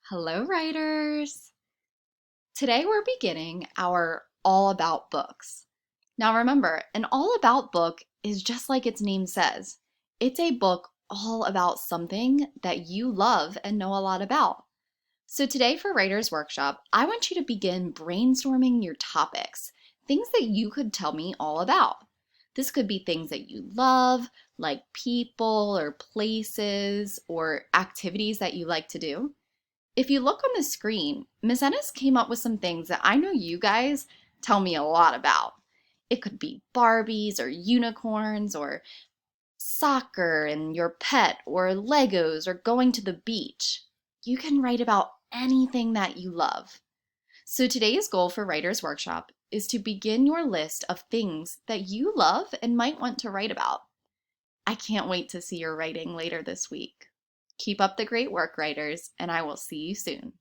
Hello, writers! Today we're beginning our All About books. Now remember, an all about book is just like its name says. It's a book all about something that you love and know a lot about. So today for Writers Workshop, I want you to begin brainstorming your topics, things that you could tell me all about. This could be things that you love, like people or places or activities that you like to do. If you look on the screen, Miss Ennis came up with some things that I know you guys tell me a lot about. It could be Barbies or unicorns or soccer and your pet or Legos or going to the beach. You can write about anything that you love. So today's goal for Writers Workshop is to begin your list of things that you love and might want to write about. I can't wait to see your writing later this week. Keep up the great work, writers, and I will see you soon.